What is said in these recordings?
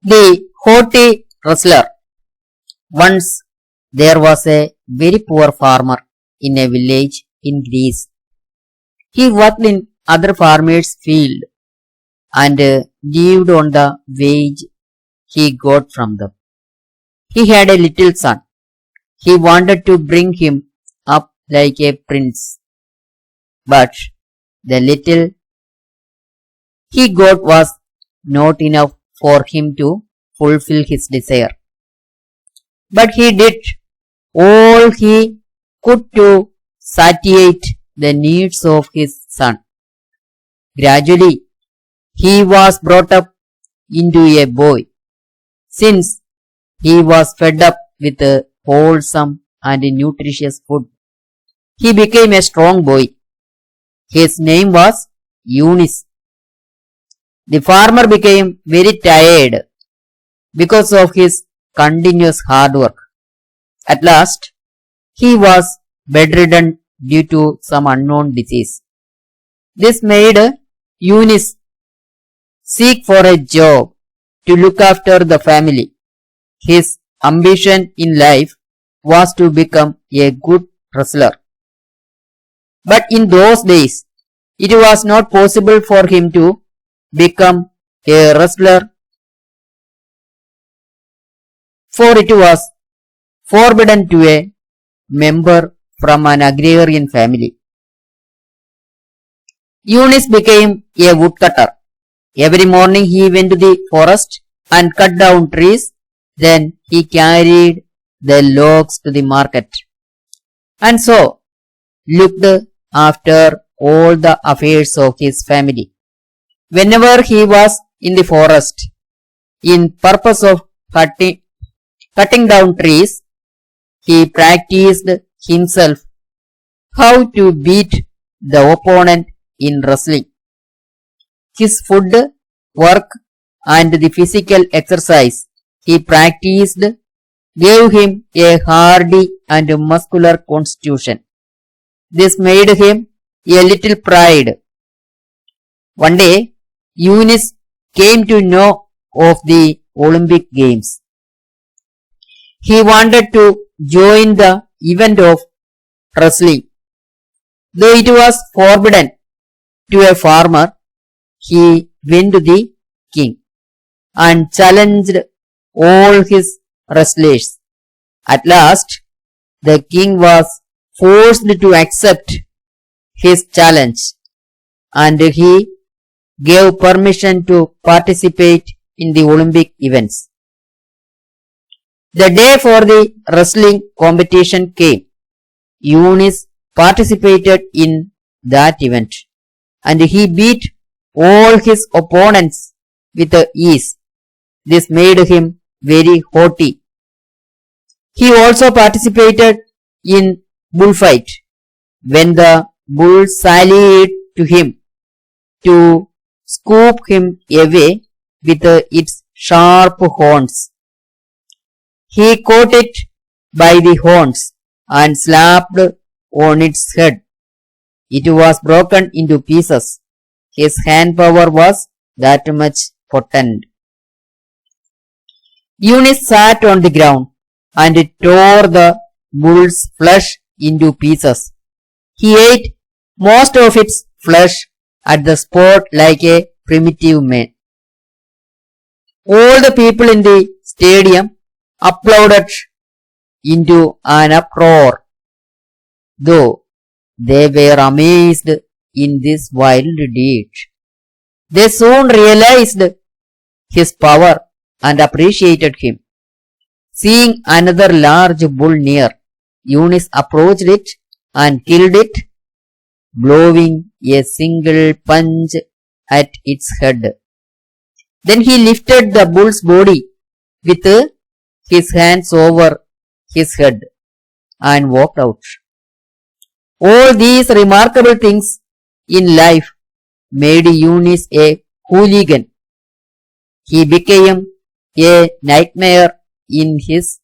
The Haughty Wrestler. Once there was a very poor farmer in a village in Greece. He worked in other farmers' field and lived on the wage he got from them. He had a little son. He wanted to bring him up like a prince, but the little he got was not enough for him to fulfill his desire. But he did all he could to satiate the needs of his son. Gradually, he was brought up into a boy. Since he was fed up with wholesome and nutritious food, he became a strong boy. His name was Eunice. The farmer became very tired because of his continuous hard work. At last, he was bedridden due to some unknown disease. This made Eunice seek for a job to look after the family. His ambition in life was to become a good wrestler. But in those days, it was not possible for him to become a wrestler, for it was forbidden to a member from an agrarian family. Eunice became a woodcutter. Every morning he went to the forest and cut down trees. Then he carried the logs to the market and so looked after all the affairs of his family. Whenever he was in the forest, in purpose of cutting down trees, he practiced himself how to beat the opponent in wrestling. His food, work and the physical exercise he practiced gave him a hardy and muscular constitution. This made him a little pride. One day, Eunice came to know of the Olympic Games. He wanted to join the event of wrestling. Though it was forbidden to a farmer, he went to the king and challenged all his wrestlers. At last, the king was forced to accept his challenge and he gave permission to participate in the Olympic events. The day for the wrestling competition came. Eunice participated in that event and he beat all his opponents with ease. This made him very haughty. He also participated in bullfight. When the bull sallied to him to scoop him away with its sharp horns, he caught it by the horns and slapped on its head. It was broken into pieces. His hand power was that much potent. Eunice sat on the ground and tore the bull's flesh into pieces. He ate most of its flesh at the spot like a primitive man. All the people in the stadium applauded into an uproar, though they were amazed in this wild deed. They soon realized his power and appreciated him. Seeing another large bull near, Eunice approached it and killed it, blowing a single punch at its head. Then he lifted the bull's body with his hands over his head and walked out. All these remarkable things in life made Eunice a hooligan. He became a nightmare in his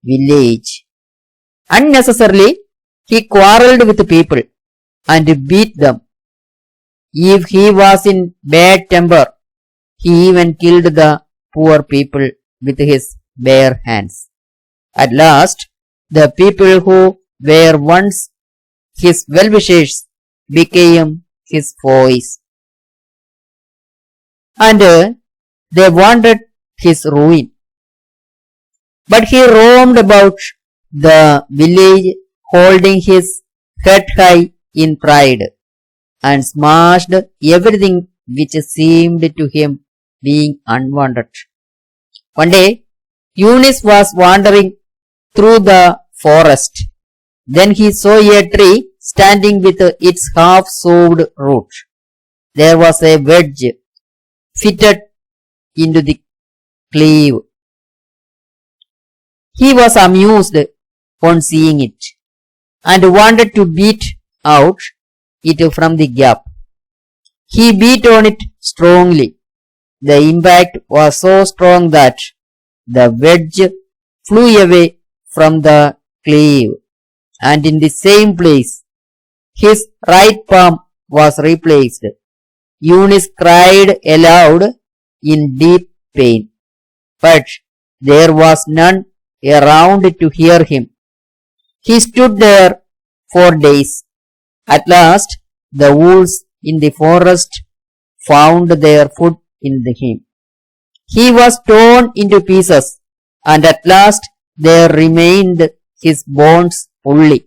village. Unnecessarily, he quarreled with people and beat them. If he was in bad temper, he even killed the poor people with his bare hands. At last, the people who were once his well-wishers became his foes, and they wanted his ruin. But he roamed about the village holding his head high in pride, and smashed everything which seemed to him being unwanted. One day, Eunice was wandering through the forest. Then he saw a tree standing with its half-sowed root. There was a wedge fitted into the cleve. He was amused on seeing it, and wanted to beat out it from the gap. He beat on it strongly. The impact was so strong that the wedge flew away from the cleve, and in the same place his right palm was replaced. Eunice cried aloud in deep pain, but there was none around to hear him. He stood there for days. At last, the wolves in the forest found their food in him. He was torn into pieces, and at last there remained his bones only.